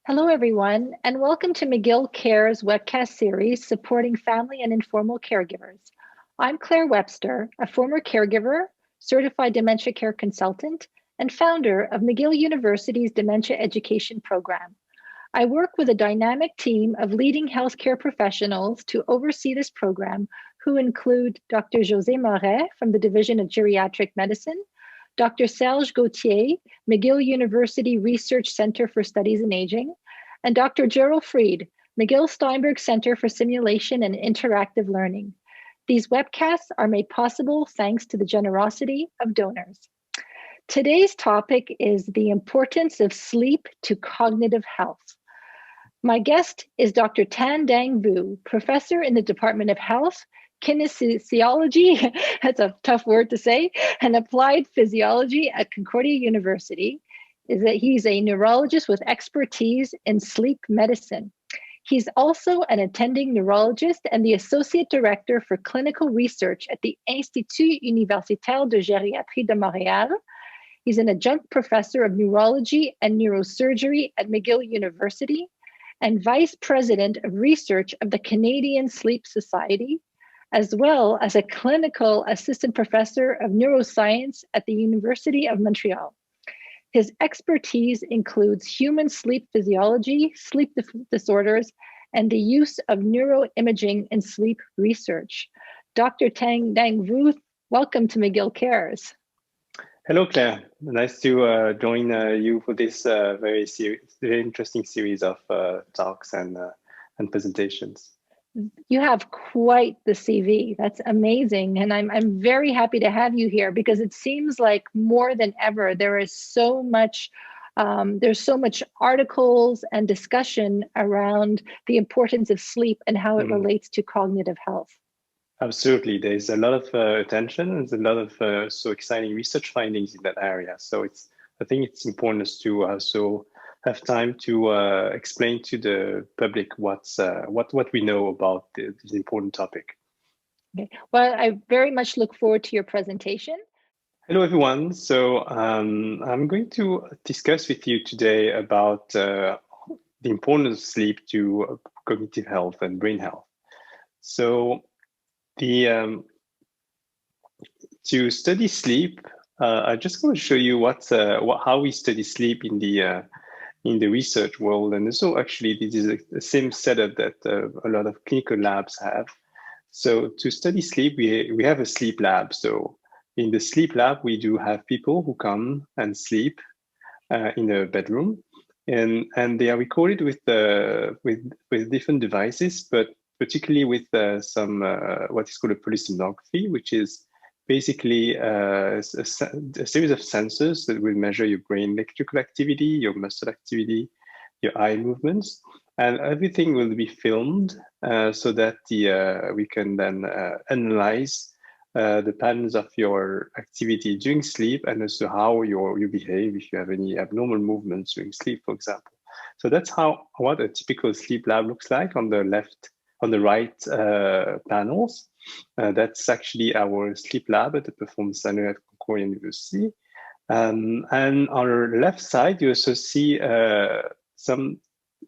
Hello, everyone, and welcome to McGill Cares webcast series supporting family and informal caregivers. I'm Claire Webster, a former caregiver, certified dementia care consultant, and founder of McGill University's Dementia Education Program. I work with a dynamic team of leading healthcare professionals to oversee this program, who include Dr. José Moret from the Division of Geriatric Medicine, Dr. Serge Gauthier, McGill University Research Center for Studies in Aging, and Dr. Gerald Fried, McGill Steinberg Center for Simulation and Interactive Learning. These webcasts are made possible thanks to the generosity of donors. Today's topic is the importance of sleep to cognitive health. My guest is Dr. Thien Dang-Vu, professor in the Department of Health, Kinesiology, that's a tough word to say, and Applied Physiology at Concordia University. He's a neurologist with expertise in sleep medicine. He's also an attending neurologist and the associate director for clinical research at the Institut Universitaire de Gériatrie de Montréal. He's an adjunct professor of neurology and neurosurgery at McGill University and vice president of research of the Canadian Sleep Society, as well as a clinical assistant professor of neuroscience at the Université de Montréal. His expertise includes human sleep physiology, sleep disorders, and the use of neuroimaging in sleep research. Dr. Thien Dang-Vu, welcome to McGill Cares. Hello, Claire. Nice to join you for this very interesting series of talks and presentations. You have quite the CV. That's amazing. And I'm very happy to have you here because it seems like more than ever, there is so much, there's so much articles and discussion around the importance of sleep and how it relates to cognitive health. Absolutely. There's a lot of attention. There's a lot of so exciting research findings in that area. So I think it's important to also have time to explain to the public what we know about this important topic. Okay. Well, I very much look forward to your presentation. Hello, everyone. So I'm going to discuss with you today about the importance of sleep to cognitive health and brain health. So to study sleep, I just want to show you how we study sleep in the research world. And so actually, this is the same setup that a lot of clinical labs have. So to study sleep, we have a sleep lab. So in the sleep lab, we do have people who come and sleep in a bedroom, and they are recorded with different devices, but particularly with some what is called a polysomnography, which is basically a series of sensors that will measure your brain electrical activity, your muscle activity, your eye movements, and everything will be filmed so that we can then analyze the patterns of your activity during sleep and also how you behave if you have any abnormal movements during sleep, for example. So that's what a typical sleep lab looks like on the right panels. That's actually our sleep lab at the Performance Center at Concordia University. And on our left side, you also see some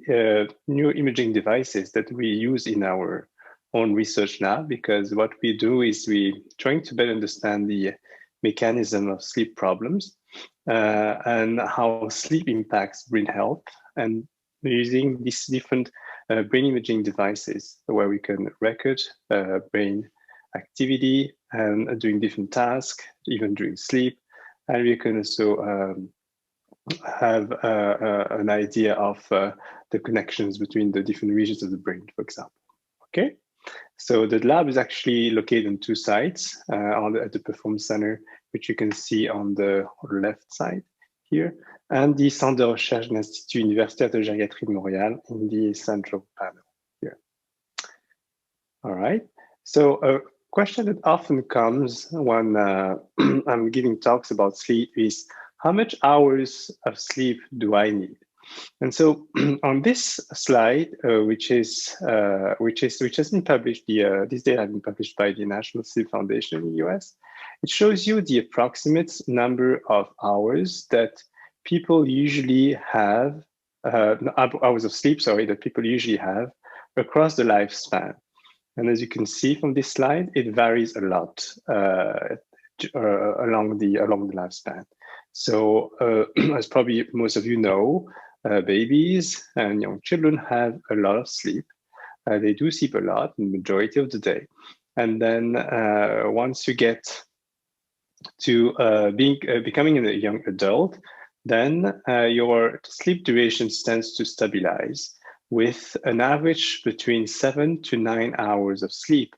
neuroimaging devices that we use in our own research lab, because what we do is we trying to better understand the mechanism of sleep problems and how sleep impacts brain health, and using these different brain imaging devices where we can record brain activity and doing different tasks, even during sleep. And we can also have an idea of the connections between the different regions of the brain, for example. Okay, so the lab is actually located on two sites at the Performance Center, which you can see on the left side here, and the Centre de Recherche de l'Institut Universitaire de Gériatrie de Montréal in the central panel here. All right, so a question that often comes when I'm giving talks about sleep is, how much hours of sleep do I need? And so on this slide, which has been published, this data has been published by the National Sleep Foundation in the US, it shows you the approximate number of hours that people usually have hours of sleep, sorry, that people usually have across the lifespan. And as you can see from this slide, it varies a lot along the lifespan. So as probably most of you know, babies and young children have a lot of sleep. They do sleep a lot, the majority of the day. And then once you get to becoming a young adult, then your sleep duration tends to stabilize with an average between 7 to 9 hours of sleep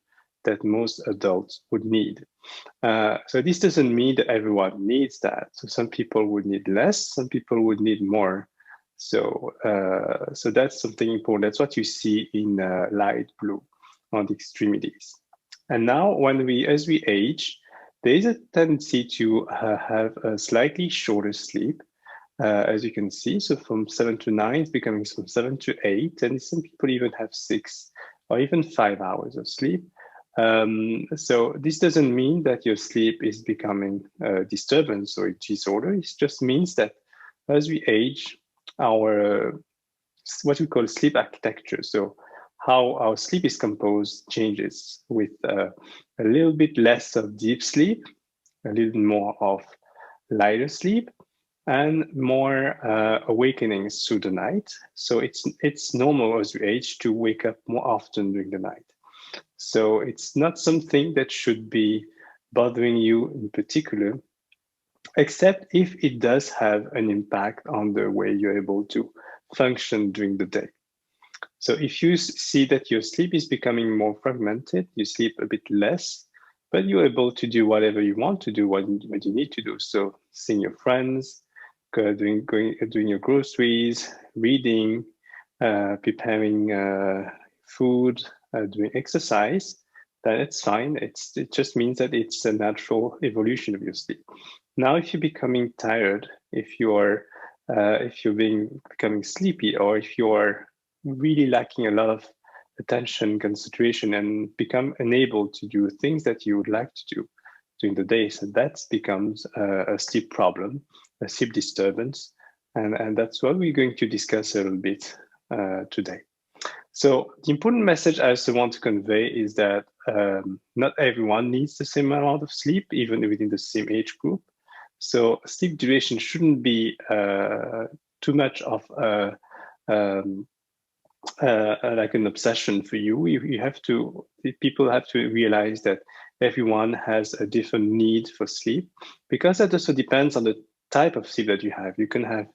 that most adults would need. So this doesn't mean that everyone needs that. So some people would need less, some people would need more. So that's something important. That's what you see in light blue on the extremities. And now as we age, there is a tendency to have a slightly shorter sleep, as you can see. So from 7 to 9, it's becoming from 7 to 8, and some people even have 6 or even 5 hours of sleep. So this doesn't mean that your sleep is becoming a disturbance or a disorder. It just means that as we age, our what we call sleep architecture, so how our sleep is composed, changes with a little bit less of deep sleep, a little more of lighter sleep, and more awakenings through the night. So it's normal as we age to wake up more often during the night. So it's not something that should be bothering you in particular, except if it does have an impact on the way you're able to function during the day. So if you see that your sleep is becoming more fragmented, you sleep a bit less, but you're able to do whatever you want to do, what you need to do. So seeing your friends, doing your groceries, reading, preparing food, doing exercise, then it's fine. It just means that it's a natural evolution of your sleep. Now, if you're becoming tired, if you're becoming sleepy, or if you're really lacking a lot of attention, concentration, and become unable to do things that you would like to do during the day, so that becomes a sleep problem, a sleep disturbance, and that's what we're going to discuss a little bit today. So the important message I also want to convey is that not everyone needs the same amount of sleep, even within the same age group. So sleep duration shouldn't be too much of like an obsession for you. People have to realize that everyone has a different need for sleep, because that also depends on the type of sleep that you have. You can have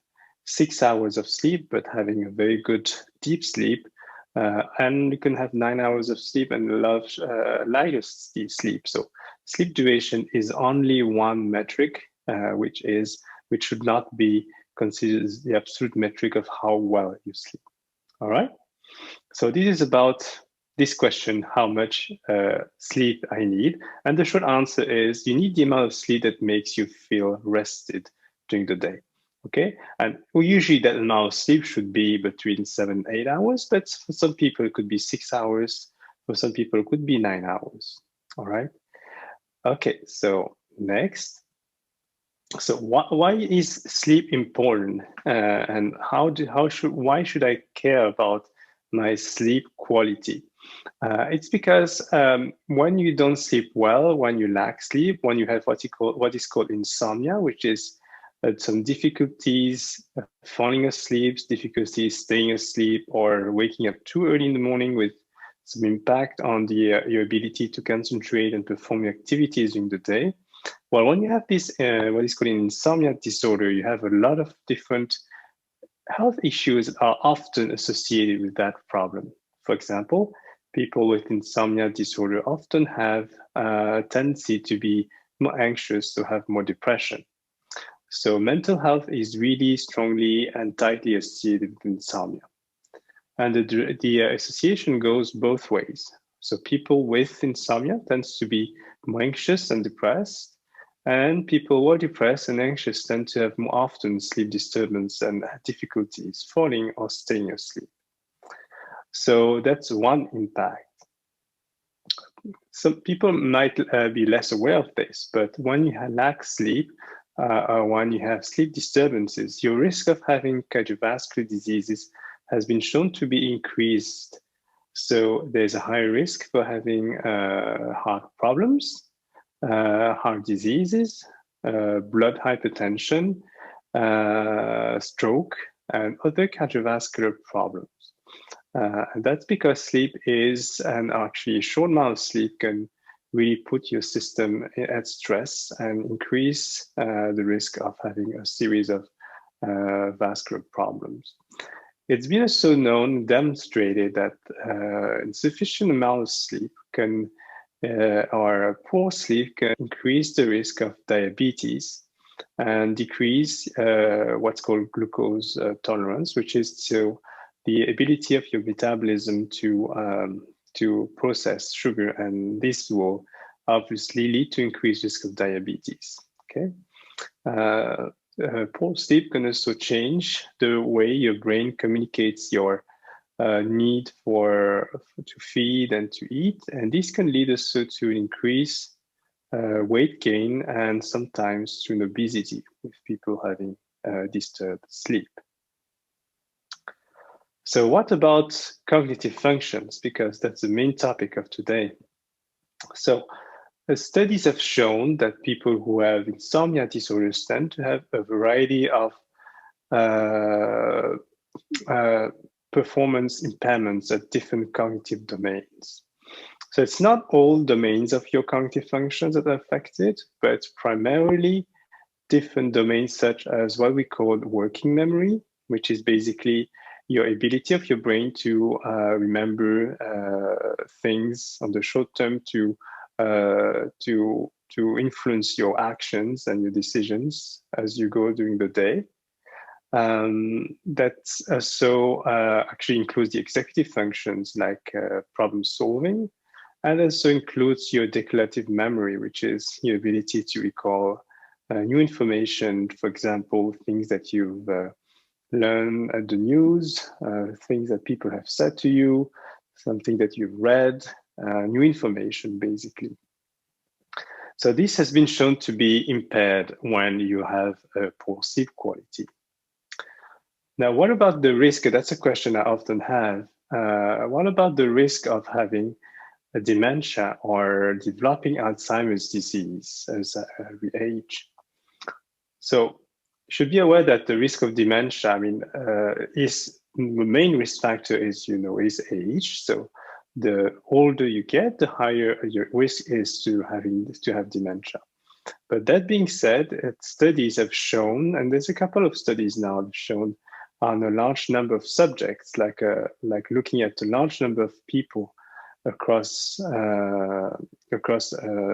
6 hours of sleep, but having a very good deep sleep, and you can have 9 hours of sleep and a lot of lighter sleep. So sleep duration is only one metric, which should not be considered the absolute metric of how well you sleep. All right. So this is about this question: how much sleep I need? And the short answer is you need the amount of sleep that makes you feel rested during the day. Okay, and usually that amount of sleep should be between 7 and 8 hours, but for some people it could be 6 hours, for some people it could be 9 hours. All right. Okay, so next. So why is sleep important, and why should I care about my sleep quality? It's because when you don't sleep well, when you lack sleep, when you have what is called insomnia, which is some difficulties falling asleep, difficulties staying asleep, or waking up too early in the morning with some impact on your ability to concentrate and perform your activities during the day. Well, when you have this, what is called an insomnia disorder, you have a lot of different health issues that are often associated with that problem. For example, people with insomnia disorder often have a tendency to be more anxious, to have more depression. So mental health is really strongly and tightly associated with insomnia. And the association goes both ways. So people with insomnia tends to be more anxious and depressed, and people who are depressed and anxious tend to have more often sleep disturbance and difficulties falling or staying asleep. So that's one impact. Some people might be less aware of this, but when you lack sleep, when you have sleep disturbances, your risk of having cardiovascular diseases has been shown to be increased. So there's a higher risk for having heart problems, heart diseases, blood hypertension, stroke, and other cardiovascular problems. And that's because sleep is, and actually a short amount of sleep can really put your system at stress and increase the risk of having a series of vascular problems. It's been also known, demonstrated that insufficient amount of sleep can, or poor sleep can increase the risk of diabetes and decrease what's called glucose tolerance, which is the ability of your metabolism to process sugar, and this will obviously lead to increased risk of diabetes. Okay, poor sleep can also change the way your brain communicates your need to feed and to eat, and this can lead also to an increase weight gain and sometimes to obesity with people having disturbed sleep. So what about cognitive functions? Because that's the main topic of today. So studies have shown that people who have insomnia disorders tend to have a variety of performance impairments at different cognitive domains. So it's not all domains of your cognitive functions that are affected, but primarily different domains such as what we call working memory, which is basically your ability of your brain to remember things on the short term to influence your actions and your decisions as you go during the day. That also actually includes the executive functions like problem solving, and also includes your declarative memory, which is your ability to recall new information, for example, things that you've learned at the news, things that people have said to you, something that you've read, new information, basically. So this has been shown to be impaired when you have a poor sleep quality. Now, what about the risk? That's a question I often have. What about the risk of having a dementia or developing Alzheimer's disease as we age? So you should be aware that the risk of dementia, is the main risk factor is age. So the older you get, the higher your risk is to have dementia. But that being said, studies have shown, and there's a couple of studies now have shown on a large number of subjects, like looking at a large number of people across a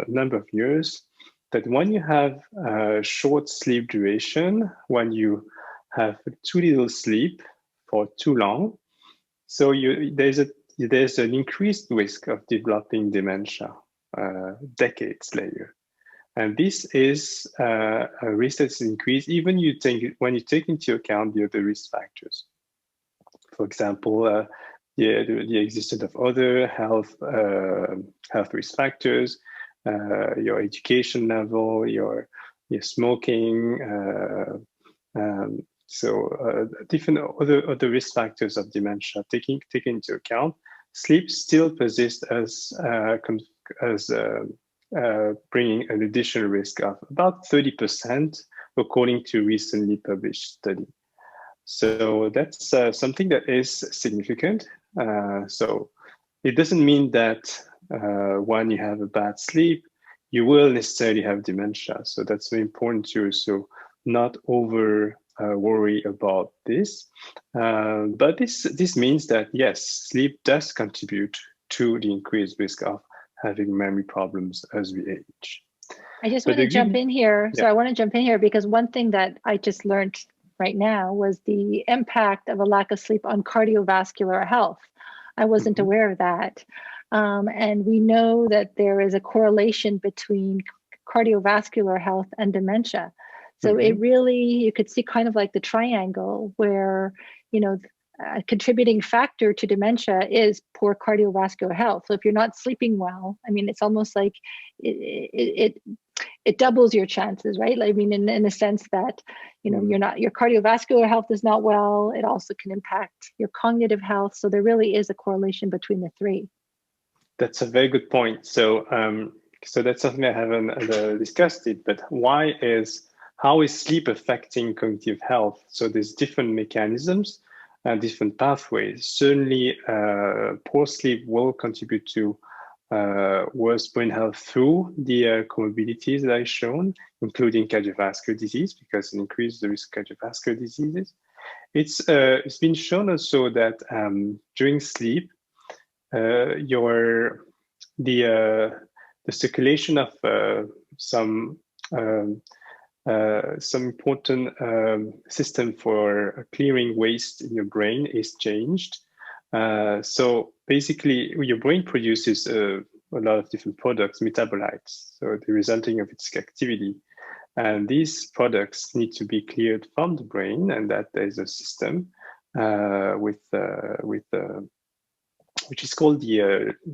number of years, that when you have short sleep duration, when you have too little sleep for too long, so there's an increased risk of developing dementia decades later. And this is a risk that's increased even when you take into account the other risk factors. For example, the existence of other health risk factors, your education level, your smoking, different other risk factors of dementia taken into account. Sleep still persists as bringing an additional risk of about 30%, according to recently published study. So that's something that is significant. So it doesn't mean that when you have a bad sleep, you will necessarily have dementia. So that's very important to also not over worry about this. But this means that yes, sleep does contribute to the increased risk of having memory problems as we age. I just want to jump in here. So I want to jump in here because one thing that I just learned right now was the impact of a lack of sleep on cardiovascular health. I wasn't aware of that. And we know that there is a correlation between cardiovascular health and dementia. So it really, you could see kind of like the triangle where, a contributing factor to dementia is poor cardiovascular health. So if you're not sleeping well, it's almost like it it doubles your chances, right? Like, I mean, in the sense that, you know, your cardiovascular health is not well. It also can impact your cognitive health. So there really is a correlation between the three. That's a very good point. So, so that's something I haven't discussed it, but how is sleep affecting cognitive health? So there's different mechanisms and different pathways. Certainly, poor sleep will contribute to worse brain health through the comorbidities that I've shown, including cardiovascular disease, because it increases the risk of cardiovascular diseases. It's been shown also that during sleep, the circulation of some important system for clearing waste in your brain is changed. So basically, your brain produces a lot of different products, metabolites, so the resulting of its activity. And these products need to be cleared from the brain, and that there's a system which is called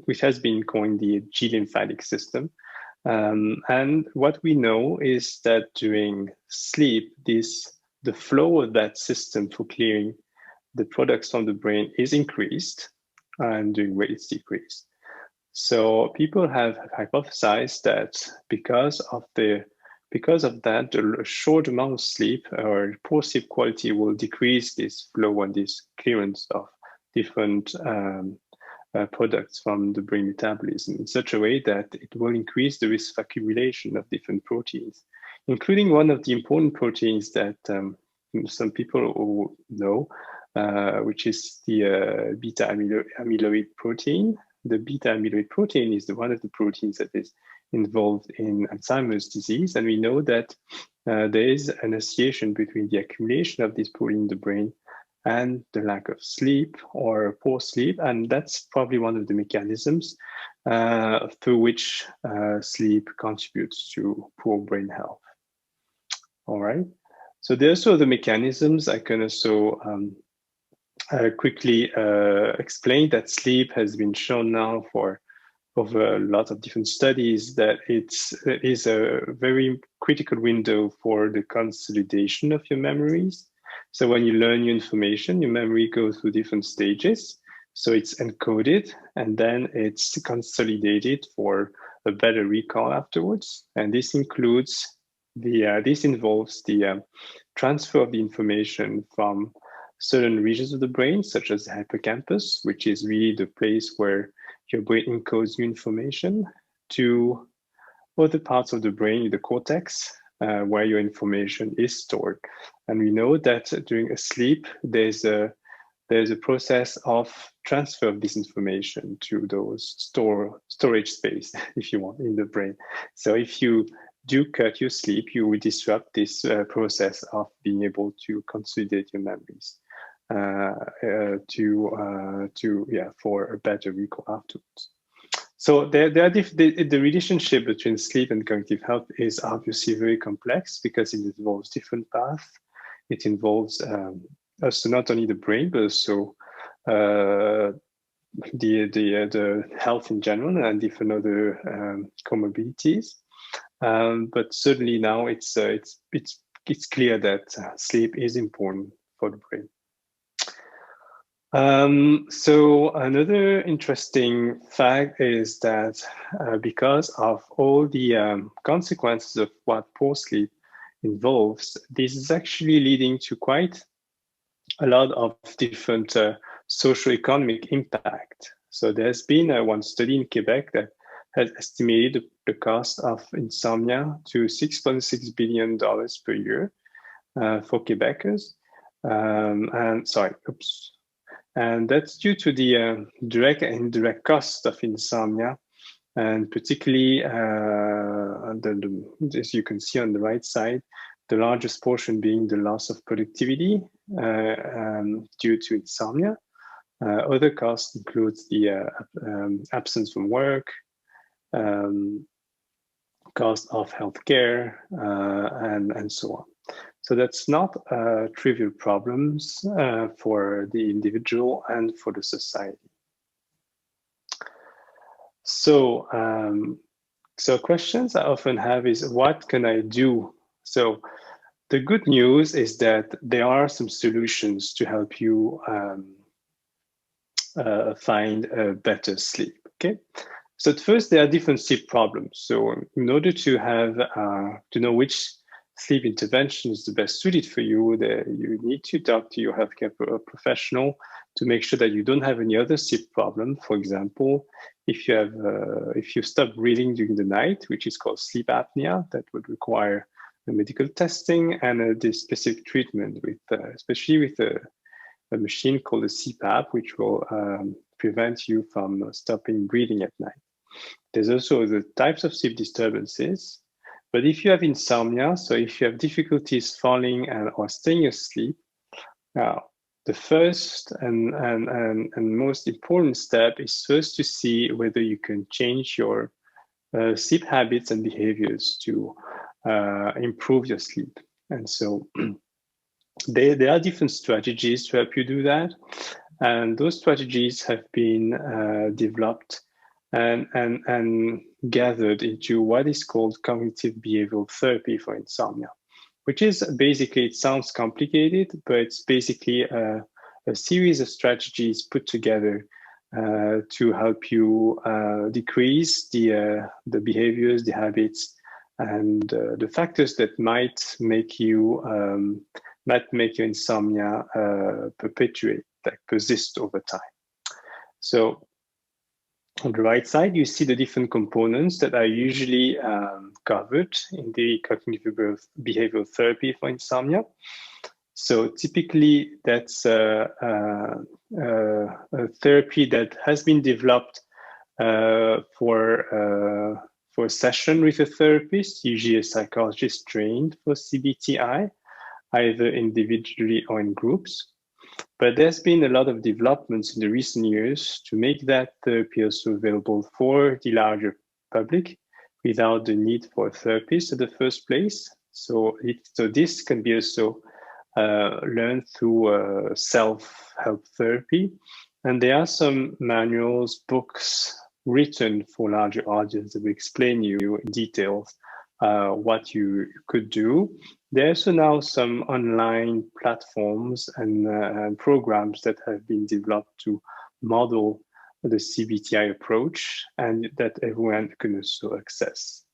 which has been coined the G lymphatic system. And what we know is that during sleep, the flow of that system for clearing the products from the brain is increased, and during wake it's decreased. So people have hypothesized that because of that, a short amount of sleep or poor sleep quality will decrease this flow and this clearance of different products from the brain metabolism in such a way that it will increase the risk of accumulation of different proteins, including one of the important proteins that some people know, which is the beta amyloid protein. The beta amyloid protein is one of the proteins that is involved in Alzheimer's disease. And we know that there is an association between the accumulation of this protein in the brain and the lack of sleep or poor sleep. And that's probably one of the mechanisms through which sleep contributes to poor brain health. All right. So there's also the mechanisms. I can also quickly explain that sleep has been shown now for over a lot of different studies that it is a very critical window for the consolidation of your memories. So when you learn new information, your memory goes through different stages. So it's encoded and then it's consolidated for a better recall afterwards. And this includes this involves the transfer of the information from certain regions of the brain, such as the hippocampus, which is really the place where your brain encodes new information, to other parts of the brain, the cortex, where your information is stored. And we know that during a sleep, there's a process of transfer of this information to those storage space, if you want, in the brain. So if you do cut your sleep, you will disrupt this process of being able to consolidate your memories for a better recall afterwards. So the relationship between sleep and cognitive health is obviously very complex because it involves different paths. It involves also not only the brain, but also the health in general and different other comorbidities. But certainly now it's clear that sleep is important for the brain. So another interesting fact is that because of all the consequences of what poor sleep involves, this is actually leading to quite a lot of different socioeconomic impact. So there's been one study in Quebec that has estimated the cost of insomnia to $6.6 billion per year for Quebecers. And that's due to the direct and indirect cost of insomnia, and particularly, as you can see on the right side, the largest portion being the loss of productivity due to insomnia. Other costs include the absence from work, cost of healthcare, and so on. So that's not trivial problems for the individual and for the society. So So questions I often have is, what can I do? So the good news is that there are some solutions to help you find a better sleep, okay? So at first, there are different sleep problems. So in order to have to know which sleep intervention is the best suited for you, you need to talk to your healthcare professional to make sure that you don't have any other sleep problem. For example, if you stop breathing during the night, which is called sleep apnea, that would require a medical testing and a specific treatment with, especially with a machine called a CPAP, which will prevent you from stopping breathing at night. There's also the types of sleep disturbances. But if you have insomnia, so if you have difficulties falling or staying asleep, now the first and most important step is first to see whether you can change your sleep habits and behaviors to improve your sleep. And so there are different strategies to help you do that. And those strategies have been developed and gathered into what is called cognitive behavioral therapy for insomnia, which is basically, it sounds complicated, but it's basically a series of strategies put together to help you decrease the behaviors, the habits, and the factors that might make your insomnia perpetuate, like persist over time. So on the right side, you see the different components that are usually covered in the cognitive behavioral therapy for insomnia. So typically, that's a therapy that has been developed for a session with a therapist, usually a psychologist trained for CBTI, either individually or in groups. But there's been a lot of developments in the recent years to make that therapy also available for the larger public without the need for a therapist in the first place. So this can be also learned through self-help therapy. And there are some manuals, books written for larger audience that will explain you in details what you could do. There's also now some online platforms and programs that have been developed to model the CBTI approach and that everyone can also access.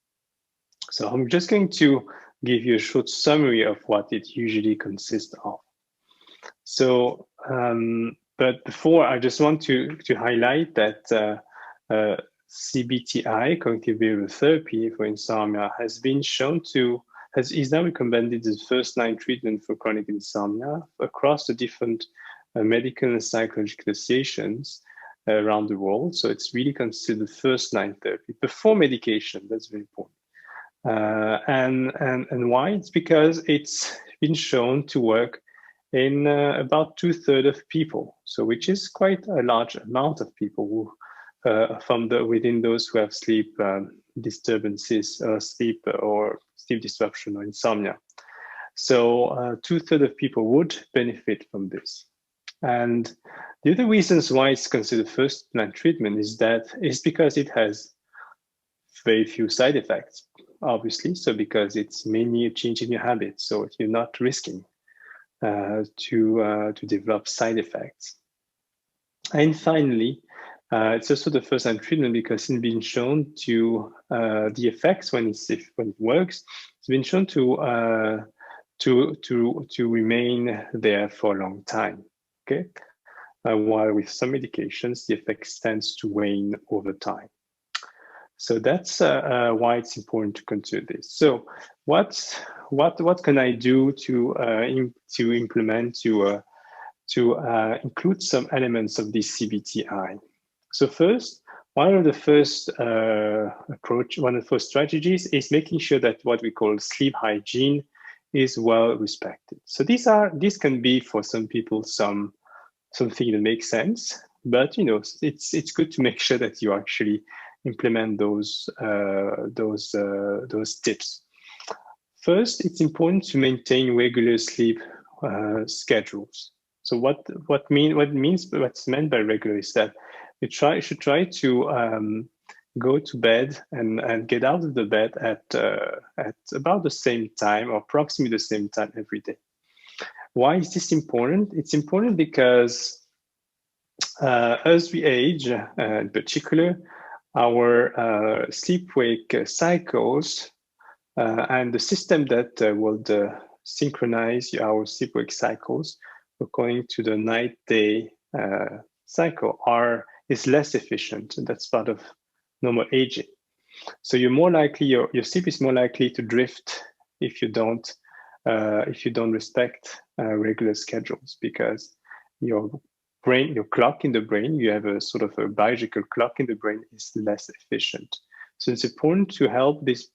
So I'm just going to give you a short summary of what it usually consists of. So, but before, I just want to highlight that CBTI, cognitive behavioral therapy for insomnia, has been shown is now recommended as first-line treatment for chronic insomnia across the different medical and psychological associations around the world. So it's really considered first-line therapy before medication. That's very important. And why? It's because it's been shown to work in about 2/3 of people, so which is quite a large amount of people who, within those who have sleep disturbances, sleep disruption or insomnia. So 2/3 of people would benefit from this. And the other reasons why it's considered first-line treatment is because it has very few side effects, obviously. So because it's mainly a change in your habits, so you're not risking to develop side effects. And finally, it's also the first-line treatment because it's been shown to the effects when it works. It's been shown to remain there for a long time. Okay, while with some medications, the effects tends to wane over time. So that's why it's important to consider this. So what can I do to implement to include some elements of this CBTI? So first, one of the first strategies is making sure that what we call sleep hygiene is well respected. So these can be for some people something that makes sense, but it's good to make sure that you actually implement those tips. First, it's important to maintain regular sleep schedules. So what's meant by regular is that you should try to go to bed and get out of the bed at about the same time, or approximately the same time every day. Why is this important? It's important because as we age, in particular, our sleep-wake cycles and the system that will synchronize our sleep-wake cycles according to the night-day cycle is less efficient. That's part of normal aging. So you're more likely, your sleep is more likely to drift if you don't respect regular schedules, because your brain, your clock in the brain, you have a sort of a biological clock in the brain, is less efficient. So it's important to help this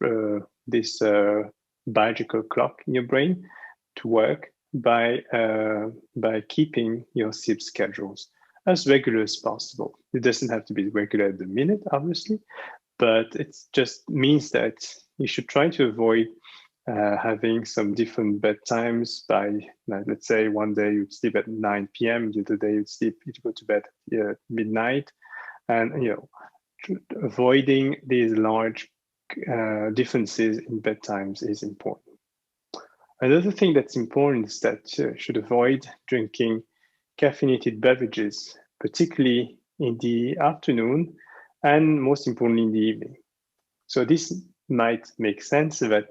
biological clock in your brain to work by keeping your sleep schedules as regular as possible. It doesn't have to be regular at the minute, obviously, but it just means that you should try to avoid having some different bedtimes. By, let's say, one day you'd sleep at 9 p.m., the other day you'd go to bed at midnight, and avoiding these large differences in bedtimes is important. Another thing that's important is that you should avoid drinking caffeinated beverages, particularly in the afternoon, and most importantly in the evening. So this might make sense that,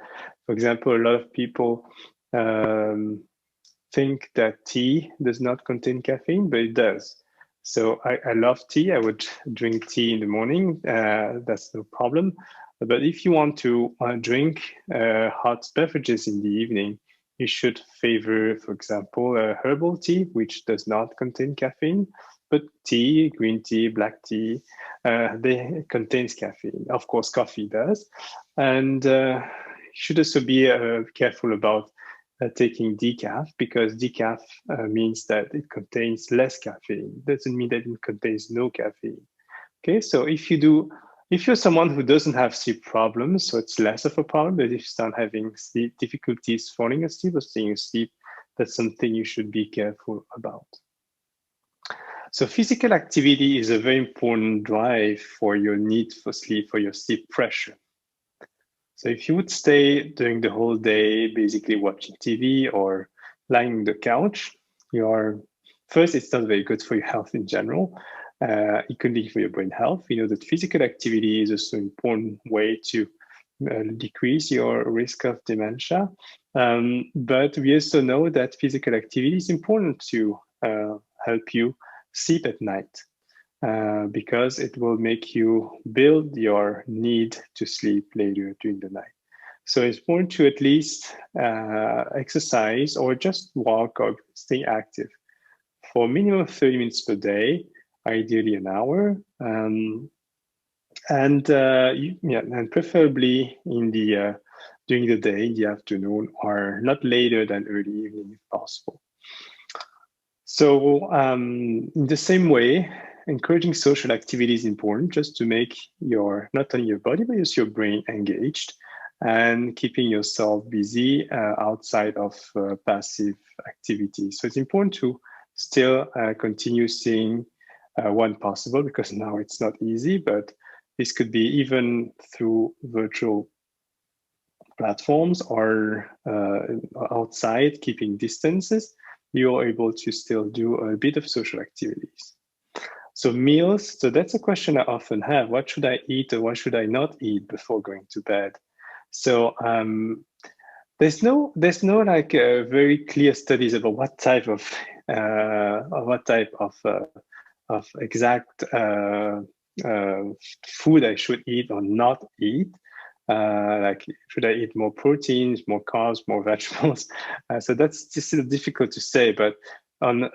for example, a lot of people think that tea does not contain caffeine, but it does. So I love tea. I would drink tea in the morning. That's no problem. But if you want to drink hot beverages in the evening, you should favor, for example, herbal tea, which does not contain caffeine. But tea, green tea, black tea, they contains caffeine. Of course, coffee does. And you should also be careful about taking decaf, because decaf means that it contains less caffeine. It doesn't mean that it contains no caffeine. Okay, so if you're someone who doesn't have sleep problems, so it's less of a problem, but if you start having sleep difficulties falling asleep or staying asleep, that's something you should be careful about. So physical activity is a very important drive for your need for sleep, for your sleep pressure. So if you would stay during the whole day, basically watching TV or lying on the couch, first, it's not very good for your health in general. Equally for your brain health. We know that physical activity is also an important way to decrease your risk of dementia. But we also know that physical activity is important to help you sleep at night, because it will make you build your need to sleep later during the night. So it's important to at least exercise or just walk or stay active for minimum 30 minutes per day, ideally an hour, and preferably in during the day, in the afternoon, or not later than early evening if possible. So in the same way, encouraging social activity is important, just to make not only your body, but also your brain engaged, and keeping yourself busy outside of passive activity. So it's important to still continue seeing when possible, because now it's not easy, but this could be even through virtual platforms or outside, keeping distances. You're able to still do a bit of social activities. So meals, so that's a question I often have. What should I eat or what should I not eat before going to bed? So there's no like very clear studies about what type of exact food I should eat or not eat. Like, should I eat more proteins, more carbs, more vegetables? So that's just difficult to say, but on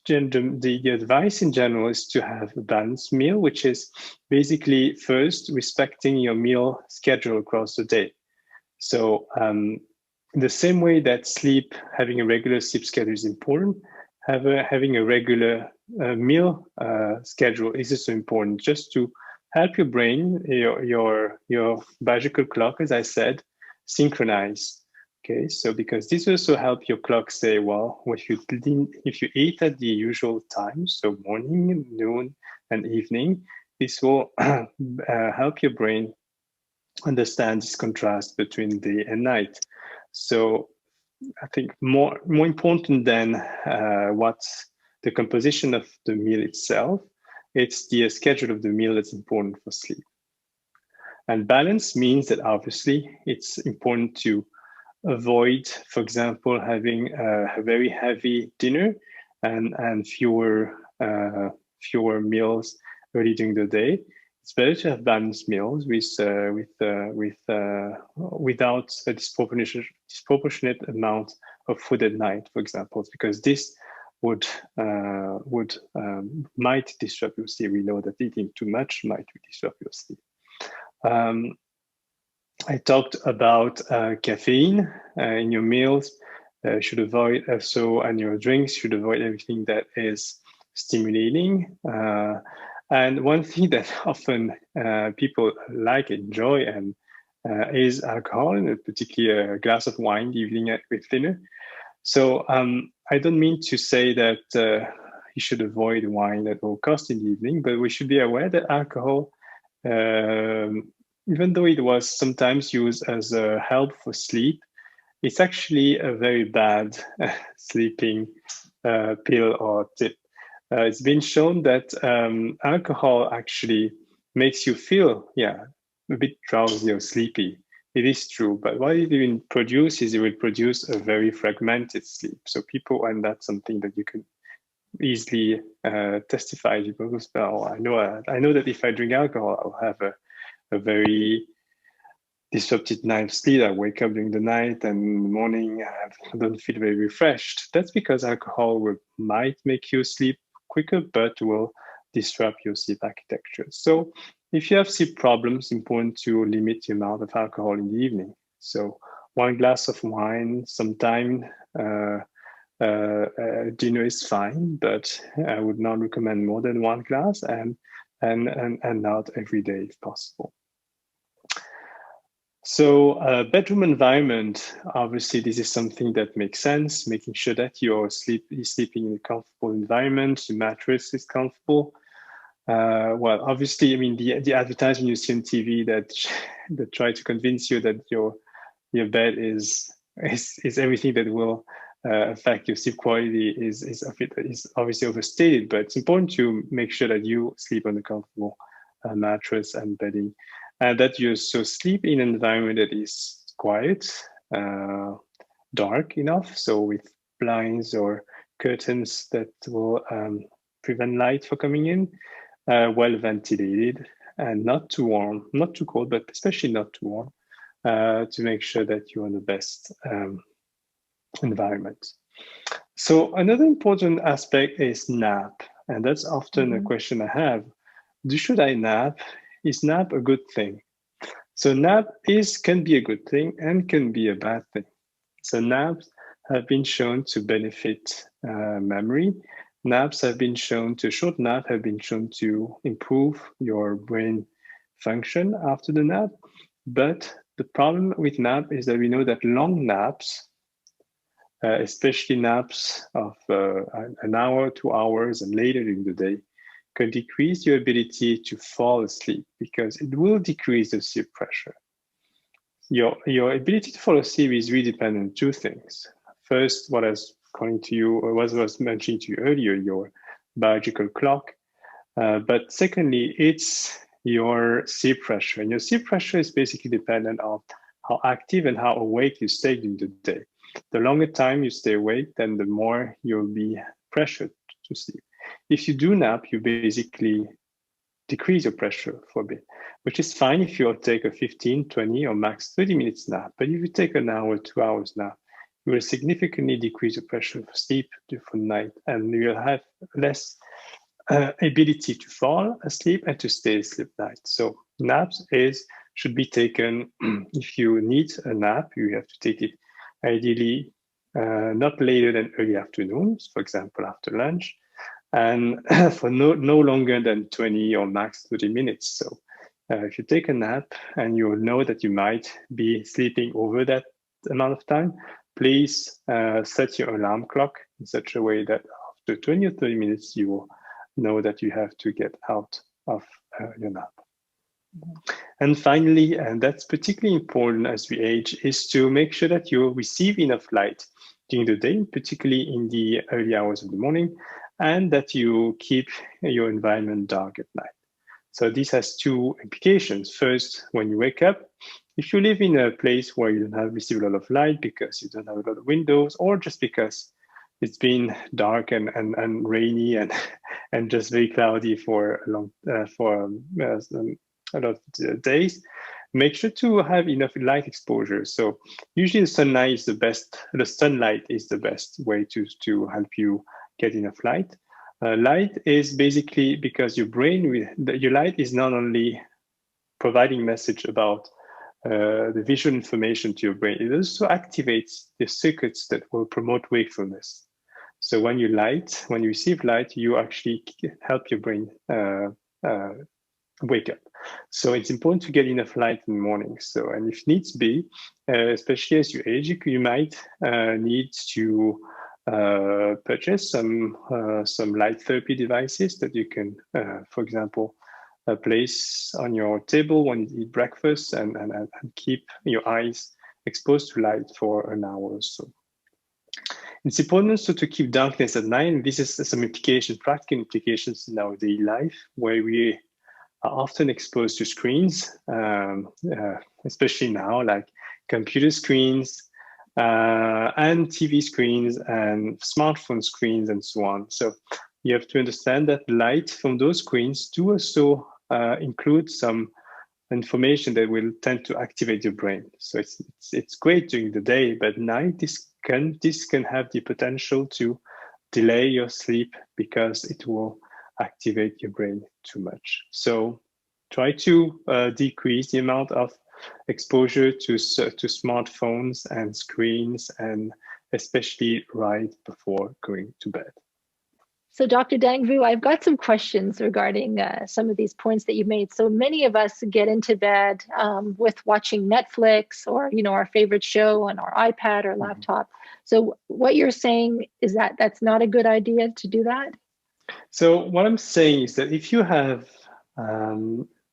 the advice in general is to have a balanced meal, which is basically first respecting your meal schedule across the day. So the same way that having a regular sleep schedule is important, having a regular meal schedule is also important, just to help your brain, your biological clock, as I said, synchronize. Okay, so because this also help your clock say, well, if you eat at the usual times, so morning, noon, and evening, This will help your brain understand this contrast between day and night. So I think more important than what's the composition of the meal itself, it's the schedule of the meal that's important for sleep. And balance means that obviously it's important to avoid, for example, having a very heavy dinner and fewer meals early during the day. It's better to have balanced meals without a disproportionate amount of food at night, for example, because this might disrupt your sleep. We know that eating too much might disrupt your sleep. I talked about caffeine in your meals. Should avoid also, and your drinks should avoid everything that is stimulating. And one thing that often people enjoy, and is alcohol, and particularly a glass of wine in the evening with dinner. So I don't mean to say that you should avoid wine at all costs in the evening, but we should be aware that alcohol, even though it was sometimes used as a help for sleep, it's actually a very bad sleeping pill or tip. It's been shown that alcohol actually makes you feel, a bit drowsy or sleepy. It is true, but what it will produce is it will produce a very fragmented sleep. So people, and that's something that you can easily testify. People go, oh, I know that if I drink alcohol, I'll have a very disrupted night sleep. I wake up during the night and in the morning I don't feel very refreshed. That's because alcohol might make you sleep quicker, but will disrupt your sleep architecture. So if you have sleep problems, it's important to limit the amount of alcohol in the evening. So 1 glass of wine sometime, dinner is fine, but I would not recommend more than 1 glass and not every day if possible. So bedroom environment, obviously this is something that makes sense, making sure that you're sleeping in a comfortable environment, the mattress is comfortable. Well, obviously, I mean, the advertisement you see on TV that try to convince you that your bed is everything that will affect your sleep quality is obviously overstated, but it's important to make sure that you sleep on a comfortable mattress and bedding. And that you so sleep in an environment that is quiet, dark enough, so with blinds or curtains that will prevent light from coming in, well ventilated, and not too warm, not too cold, but especially not too warm, to make sure that you're in the best environment. So another important aspect is nap, and that's often a question I have. Should I nap? Is nap a good thing? So nap can be a good thing and can be a bad thing. So naps have been shown to benefit memory. Short nap have been shown to improve your brain function after the nap. But the problem with nap is that we know that long naps, especially naps of an hour, 2 hours, and later in the day, can decrease your ability to fall asleep because it will decrease the sleep pressure. Your ability to fall asleep is really dependent on 2 things. First, what I was calling to you, or what I was mentioning to you earlier, your biological clock. But secondly, it's your sleep pressure. And your sleep pressure is basically dependent on how active and how awake you stay during the day. The longer time you stay awake, then the more you'll be pressured to sleep. If you do nap, you basically decrease your pressure for a bit, which is fine if you take a 15, 20, or max 30 minutes nap. But if you take an hour, 2 hours nap, you will significantly decrease your pressure for sleep for the night, and you'll have less ability to fall asleep and to stay asleep at night. So naps should be taken if you need a nap, you have to take it ideally not later than early afternoons, for example, after lunch, and for no longer than 20 or max 30 minutes. So if you take a nap and you know that you might be sleeping over that amount of time, please set your alarm clock in such a way that after 20 or 30 minutes, you will know that you have to get out of your nap. And finally, and that's particularly important as we age, is to make sure that you receive enough light during the day, particularly in the early hours of the morning, and that you keep your environment dark at night. So this has two implications. First, when you wake up, if you live in a place where you don't have received a lot of light because you don't have a lot of windows, or just because it's been dark and rainy and just very cloudy for a long a lot of days, make sure to have enough light exposure. So usually the sunlight is the best. The sunlight is the best way to help you get enough light. Light is basically because your light is not only providing message about the visual information to your brain, it also activates the circuits that will promote wakefulness. So when you receive light, you actually help your brain wake up. So it's important to get enough light in the morning. So, and if needs be, especially as you age, you might need to purchase some light therapy devices that you can, for example, place on your table when you eat breakfast and keep your eyes exposed to light for an hour or so. It's important also to keep darkness at night. And this is some implications, practical implications in our daily life, where we are often exposed to screens, especially now, like computer screens and TV screens and smartphone screens and so on. So you have to understand that light from those screens do also include some information that will tend to activate your brain. So it's great during the day, but at night this can have the potential to delay your sleep because it will activate your brain too much. So try to decrease the amount of exposure to smartphones and screens, and especially right before going to bed. So Dr. Dang-Vu, I've got some questions regarding some of these points that you made. So many of us get into bed with watching Netflix or, our favorite show on our iPad or laptop. So what you're saying is that that's not a good idea to do that? So what I'm saying is that if you have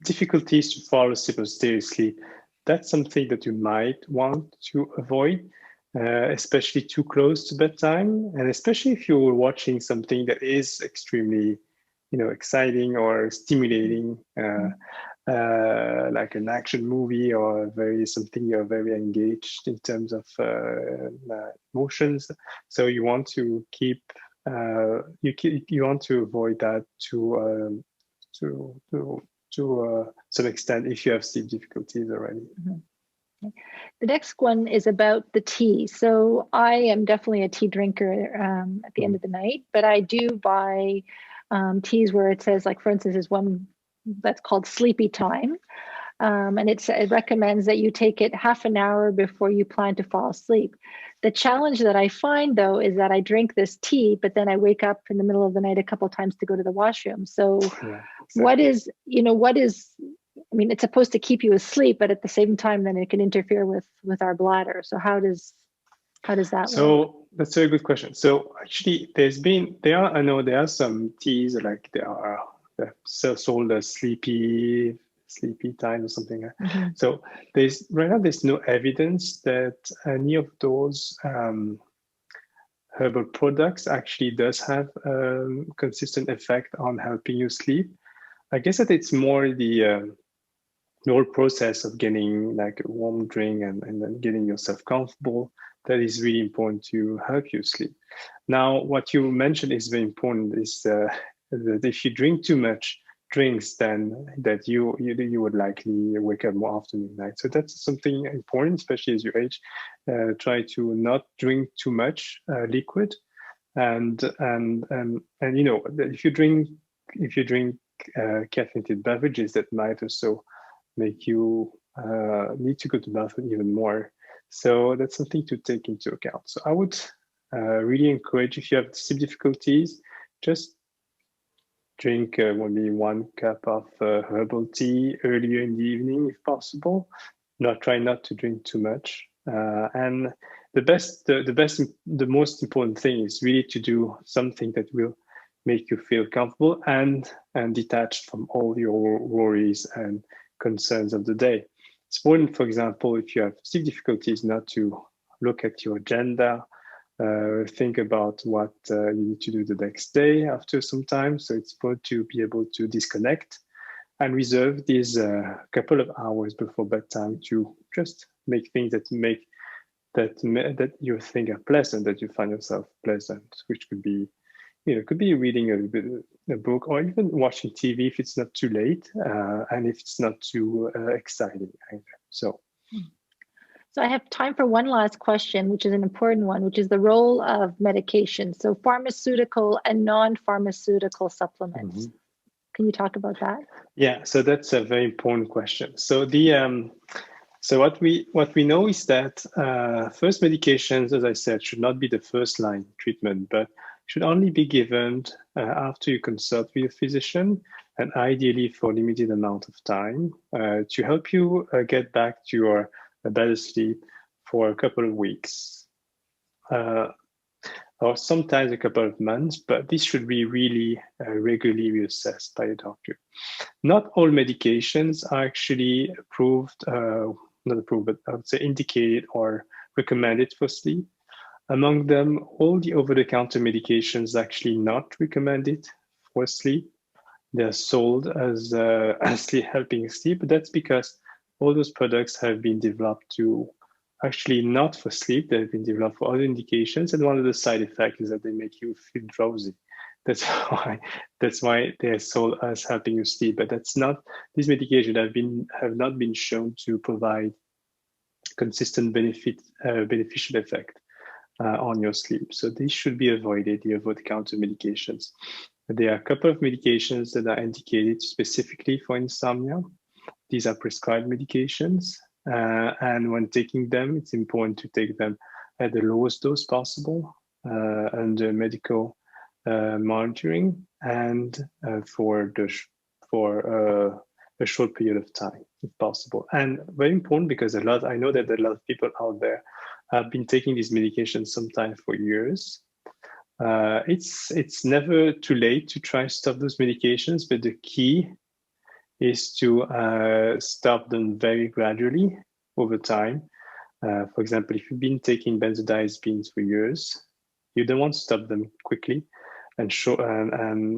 difficulties to fall asleep or stay asleep, that's something that you might want to avoid. Especially too close to bedtime, and especially if you're watching something that is extremely, exciting or stimulating, like an action movie or something you're very engaged in terms of emotions. So you want to keep, you want to avoid that to some extent if you have sleep difficulties already. Mm-hmm. The next one is about the tea. So I am definitely a tea drinker at the end of the night, but I do buy teas where it says, like, for instance, there's one that's called Sleepy Time. And it recommends that you take it half an hour before you plan to fall asleep. The challenge that I find, though, is that I drink this tea, but then I wake up in the middle of the night a couple of times to go to the washroom. So yeah, exactly. It's supposed to keep you asleep, but at the same time, then it can interfere with our bladder. So how does that work? So that's a very good question. So actually, I know there are some teas like they're sold as sleepy time or something. Mm-hmm. So right now there's no evidence that any of those herbal products actually does have a consistent effect on helping you sleep. I guess that it's more the whole process of getting like a warm drink and then getting yourself comfortable that is really important to help you sleep. Now, what you mentioned is very important, is that if you drink too much drinks, then that you would likely wake up more often at night. So that's something important, especially as you age. Try to not drink too much liquid, and if you drink caffeinated beverages, that might also make you need to go to the bathroom even more. So that's something to take into account. So I would really encourage, if you have sleep difficulties, just drink maybe 1 cup of herbal tea earlier in the evening if possible. Try not to drink too much. And the most important thing is really to do something that will make you feel comfortable and detached from all your worries and concerns of the day. It's important, for example, if you have sleep difficulties, not to look at your agenda, think about what you need to do the next day after some time. So it's important to be able to disconnect and reserve these couple of hours before bedtime to just make things that you think are pleasant, that you find yourself pleasant, which could be, could be reading a book or even watching TV if it's not too late and if it's not too exciting either. So I have time for one last question, which is an important one, which is the role of medication. So pharmaceutical and non-pharmaceutical supplements. Mm-hmm. Can you talk about that? Yeah, so that's a very important question. So what we know is that first medications, as I said, should not be the first line treatment, but should only be given after you consult with your physician, and ideally for a limited amount of time to help you get back to your better sleep for a couple of weeks or sometimes a couple of months, but this should be really regularly reassessed by a doctor. Not all medications are actually approved, not approved, but I would say indicated or recommended for sleep. Among them, all the over-the-counter medications are actually not recommended for sleep. They're sold as helping sleep, but that's because all those products have been developed to actually not for sleep. They've been developed for other indications, and one of the side effects is that they make you feel drowsy. That's why they're sold as helping you sleep. But that's not. These medications have not been shown to provide consistent beneficial effect on your sleep. So these should be avoided, the over-the-counter medications. There are a couple of medications that are indicated specifically for insomnia. These are prescribed medications. And when taking them, it's important to take them at the lowest dose possible under medical monitoring and for a short period of time, if possible. And very important because I know that a lot of people out there have been taking these medications sometimes for years. It's never too late to try to stop those medications, but the key is to stop them very gradually over time. For example, if you've been taking benzodiazepines for years, you don't want to stop them quickly and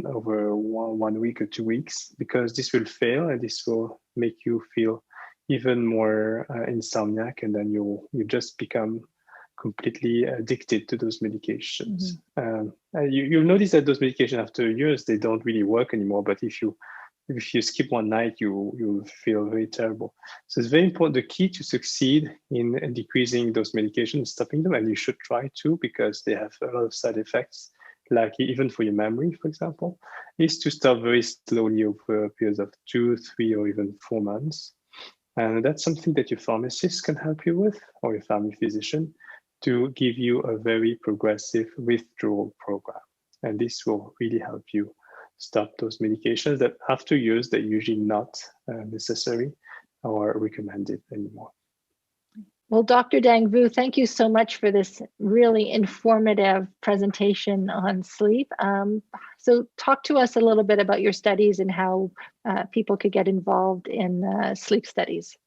over 1 week or 2 weeks, because this will fail and this will make you feel even more insomniac, and then you just become completely addicted to those medications. Mm-hmm. You'll notice that those medications after years, they don't really work anymore, but if you skip one night, you feel very terrible. So it's very important. The key to succeed in decreasing those medications, stopping them, and you should try to, because they have a lot of side effects, like even for your memory, for example, is to stop very slowly over periods of 2, 3, or even 4 months. And that's something that your pharmacist can help you with, or your family physician, to give you a very progressive withdrawal program. And this will really help you stop those medications that after years, they're usually not necessary or recommended anymore. Well, Dr. Dang-Vu, thank you so much for this really informative presentation on sleep. So talk to us a little bit about your studies and how people could get involved in sleep studies.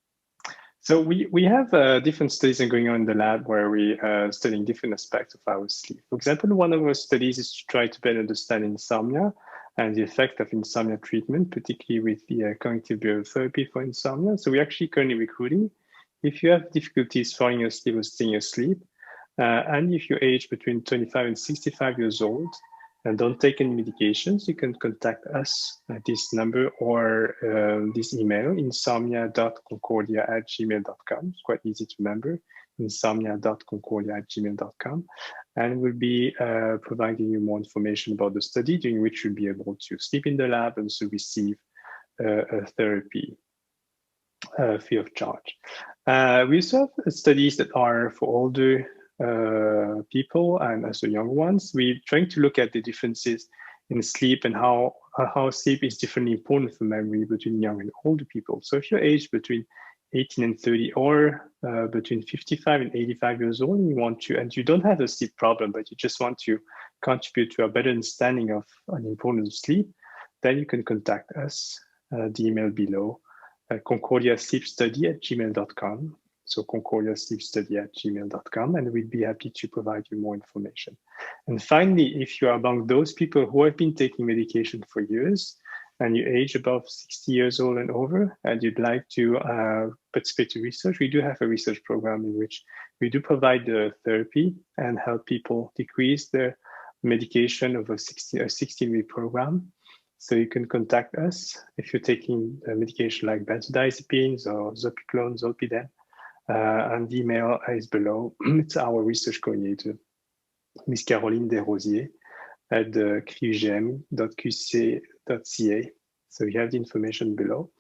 So we have different studies going on in the lab where we are studying different aspects of our sleep. For example, one of our studies is to try to better understand insomnia and the effect of insomnia treatment, particularly with the cognitive behavioral therapy for insomnia. So we're actually currently recruiting. If you have difficulties falling asleep or staying asleep, and if you're aged between 25 and 65 years old and don't take any medications, you can contact us at this number or this email, insomnia.concordia@gmail.com. It's quite easy to remember, insomnia.concordia@gmail.com. And we'll be providing you more information about the study, during which you'll be able to sleep in the lab and also receive a therapy free of charge. We also have studies that are for older people and also young ones. We're trying to look at the differences in sleep and how sleep is differently important for memory between young and older people. So if you're aged between 18 and 30 or between 55 and 85 years old, and you don't have a sleep problem, but you just want to contribute to a better understanding of an importance of sleep, then you can contact us. The email below, concordiasleepstudy@gmail.com. So concordiasleepstudy@gmail.com, and we'd be happy to provide you more information. And finally, if you are among those people who have been taking medication for years, and you age above 60 years old and over, and you'd like to participate in research, we do have a research program in which we do provide the therapy and help people decrease their medication over a 16-week program. So you can contact us if you're taking medication like benzodiazepines or zopiclone, zolpidem, and the email is below. It's our research coordinator, Ms. Caroline Desrosiers at the IUGM.qc.ca. So you have the information below.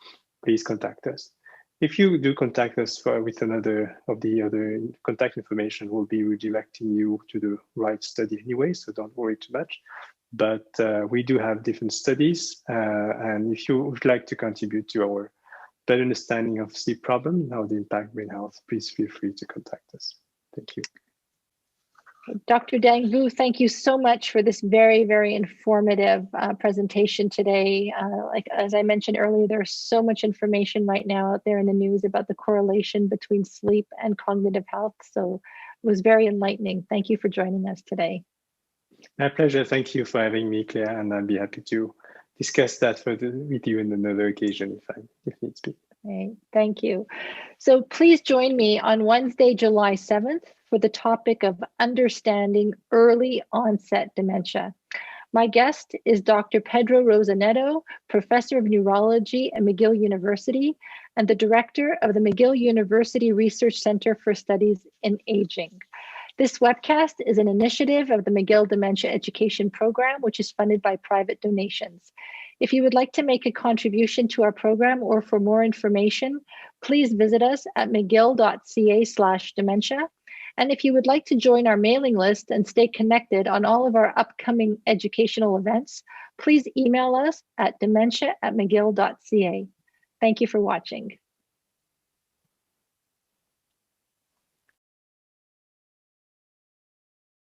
Please contact us. If you do contact us with another of the other contact information, we'll be redirecting you to the right study anyway, so don't worry too much. But we do have different studies, and if you would like to contribute to our better understanding of sleep problem and how they impact brain health, please feel free to contact us. Thank you. Dr. Dang-Vu, thank you so much for this very, very informative presentation today. As I mentioned earlier, there's so much information right now out there in the news about the correlation between sleep and cognitive health. So it was very enlightening. Thank you for joining us today. My pleasure. Thank you for having me, Claire, and I'd be happy to discuss that further with you on another occasion if needs be. Okay, thank you. So please join me on Wednesday, July 7th for the topic of understanding early onset dementia. My guest is Dr. Pedro Rosaneto, Professor of Neurology at McGill University and the Director of the McGill University Research Center for Studies in Aging. This webcast is an initiative of the McGill Dementia Education Program, which is funded by private donations. If you would like to make a contribution to our program or for more information, please visit us at mcgill.ca/dementia. And if you would like to join our mailing list and stay connected on all of our upcoming educational events, please email us at dementia@mcgill.ca. Thank you for watching.